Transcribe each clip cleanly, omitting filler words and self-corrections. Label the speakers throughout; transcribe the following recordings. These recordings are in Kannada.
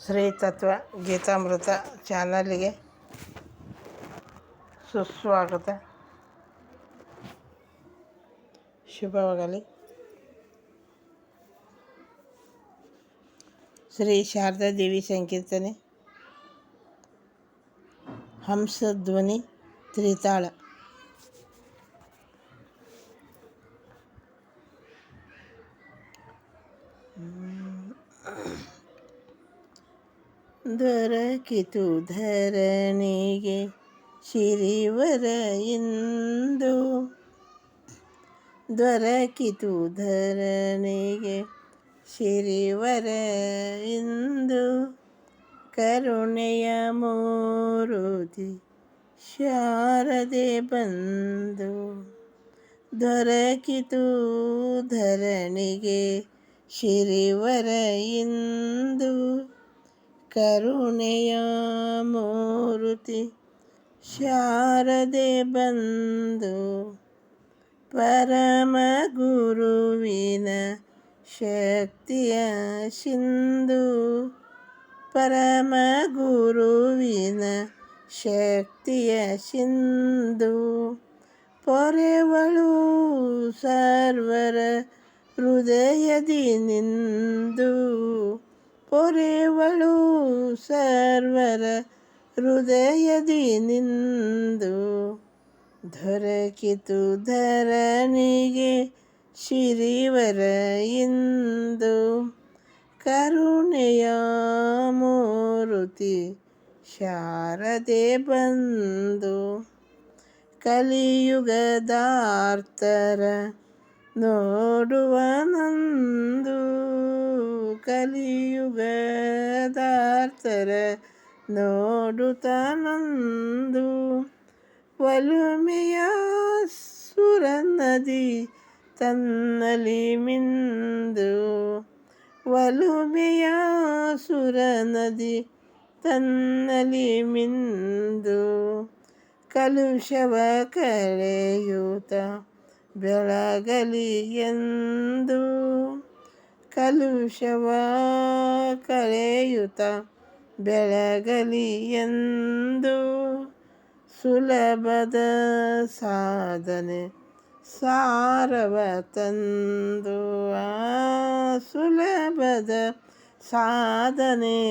Speaker 1: ಶ್ರೀ ತತ್ವ ಗೀತಾಮೃತ ಚಾನಲ್ಗೆ ಸುಸ್ವಾಗತ. ಶುಭವಾಗಲಿ. ಶ್ರೀ ಶಾರದಾ ದೇವಿ ಸಂಕೀರ್ತನೆ, ಹಂಸಧ್ವನಿ ತ್ರಿತಾಳ. ದೊರಕಿತು ಧರಣಿಗೆ ಶಿರಿವರ ಇಂದು, ದೊರಕಿತು ಧರಣಿಗೆ ಶಿರಿವರ ಇಂದು, ಕರುಣೆಯ ಮೂರುತಿ ಶಾರದೆ ಬಂದು. ದೊರಕಿತು ಧರಣಿಗೆ ಶಿರಿವರ ಇಂದು, ಕರುಣೆಯ ಮೂರುತಿ ಶಾರದೆ ಬಂದು. ಪರಮ ಗುರುವಿನ ಶಕ್ತಿಯ ಸಿಂಧು, ಪರಮ ಗುರುವಿನ ಶಕ್ತಿಯ ಸಿಂಧು, ಪೊರೆವಳು ಸರ್ವರ ಹೃದಯದಿ ನಿಂದು, ಪೊರೆವಳು ಸರ್ವರ ಹೃದಯದಿ ನಿಂದು. ದೊರಕಿತು ಧರಣಿಗೆ ಶಿರಿವರ ಇಂದು, ಕರುಣೆಯ ಮೂರುತಿ ಶಾರದೆ ಬಂದು. ಕಲಿಯುಗದಾರ್ತರ ನೋಡುವನಂದು, ಕಲಿಯುಗದಾರ್ತರ ನೋಡುತ್ತನಂದು, ಒಲುಮೆಯ ಸುರನದಿ ತನ್ನಲಿ ಮಿಂದು, ಒಲುಮೆಯ ಸುರನದಿ ತನ್ನಲಿ ಮಿಂದು. ಕಲುಷವ ಕಳೆಯುತ್ತ ಬೆಳಗಲಿ ಎಂದು, ಕಲುಷವ ಕಳೆಯುತ್ತ ಬೆಳಗಲಿ ಎಂದು, ಸುಲಭದ ಸಾಧನೆ ಸಾರವ ತಂದು, ಸುಲಭದ ಸಾಧನೆ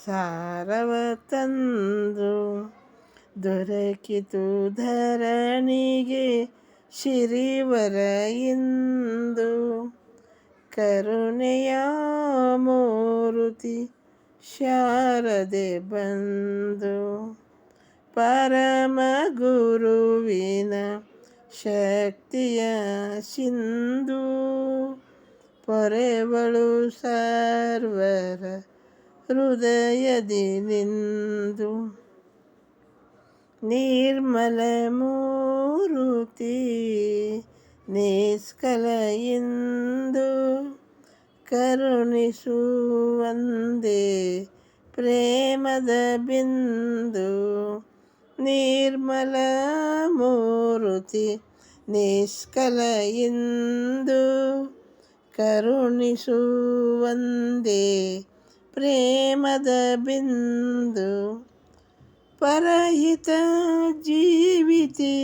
Speaker 1: ಸಾರವ ತಂದು. ದೊರಕಿತು ಧರಣಿಗೆ ಶಿರಿವರ ಇಂದು, ಕರುಣೆಯ ಮೂರುತಿ ಶಾರದೆ ಬಂದು. ಪರಮ ಗುರುವಿನ ಶಕ್ತಿಯ ಸಿಂಧು, ಪೊರೆವಳು ಸರ್ವರ ಹೃದಯದಿ ನಿಂದು. ನಿರ್ಮಲ ಮೂರುತಿ ನಿಷ್ಕಲ ಇಂದು, ಕರುಣಿಸುವಂದೇ ಪ್ರೇಮದ ಬಿಂದು. ನಿರ್ಮಲ ಮೂರುತಿ ನಿಷ್ಕಲ ಇಂದು, ಕರುಣಿಸುವಂದೇ ಪ್ರೇಮದ ಬಿಂದು. ಪರಹಿತ ಜೀವಿತೆ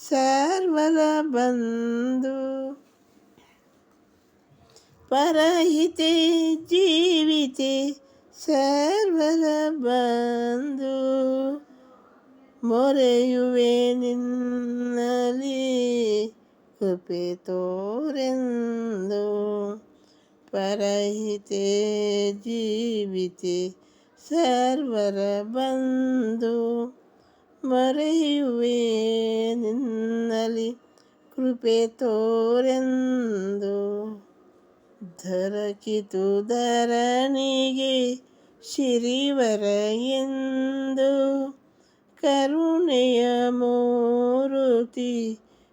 Speaker 1: ಸರ್ವರ ಬಂಧು, ಪರಹಿತೆ ಜೀವಿತೆ ಸರ್ವರ ಬಂಧು. ಮೊರೆಯುವೆ ನಿನ್ನಲಿ ಕೃಪೆ ತೋರೆಂದು, ಪರಹಿತೆ ಜೀವಿತೆ ಸರ್ವರ ಬಂಧು. ಮೊರೆಯುವೆ ನಿನ್ನಲಿ ಕೃಪೆ ತೋರೆಂದು. ದೊರಕಿತು ಧರಣಿಗೆ ಶಿರಿವರ ಇಂದು, ಕರುಣೆಯ ಮೂರುತಿ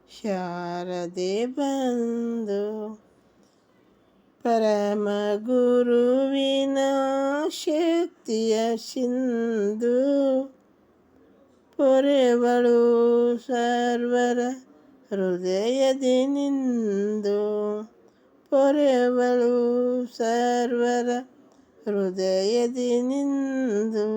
Speaker 1: ಶಾರದೆ ಬಂದು. ಪರಮ ಗುರುವಿನ ಶಕ್ತಿಯ ಸಿಂಧು, ಪೊರೆವಳು ಸರ್ವರ ಹೃದಯದಿ ನಿಂದು, ಪೊರೆವಳು ಸರ್ವರ ಹೃದಯದಿ ನಿಂದು.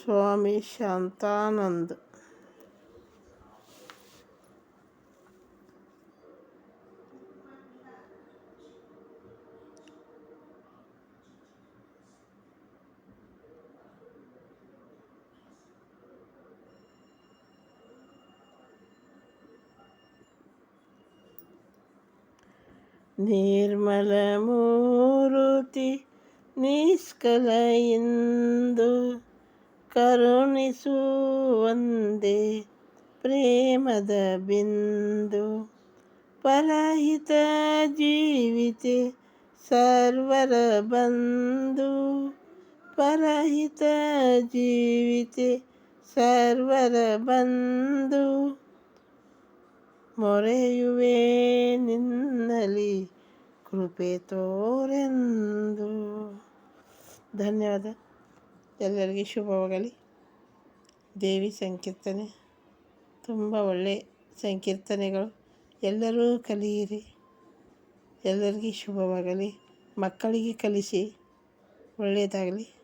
Speaker 1: ಸ್ವಾಮಿ ಶಾಂತಾನಂದ್. ನಿರ್ಮಲ ಮೂರುತಿ ನಿಷ್ಕಲ ಎಂದು ಕರುಣಿಸುವಂದೆ ಪ್ರೇಮದ ಬಿಂದು. ಪರಹಿತ ಜೀವಿತೆ ಸರ್ವರ ಬಂಧು. ಪರಹಿತ ಜೀವಿತೆ ಸರ್ವರ ಬಂಧು. ಮೊರೆಯುವೆ ನಿನ್ನಲಿ ಕೃಪೆ ತೋರೆಂದು. ಧನ್ಯವಾದ. ಎಲ್ಲರಿಗೆ ಶುಭವಾಗಲಿ. ದೇವಿ ಸಂಕೀರ್ತನೆ ತುಂಬ ಒಳ್ಳೆಯ ಸಂಕೀರ್ತನೆಗಳು. ಎಲ್ಲರೂ ಕಲಿಯಿರಿ. ಎಲ್ಲರಿಗೆ ಶುಭವಾಗಲಿ. ಮಕ್ಕಳಿಗೆ ಕಲಿಸಿ. ಒಳ್ಳೆಯದಾಗಲಿ.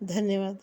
Speaker 1: ಧನ್ಯವಾದ.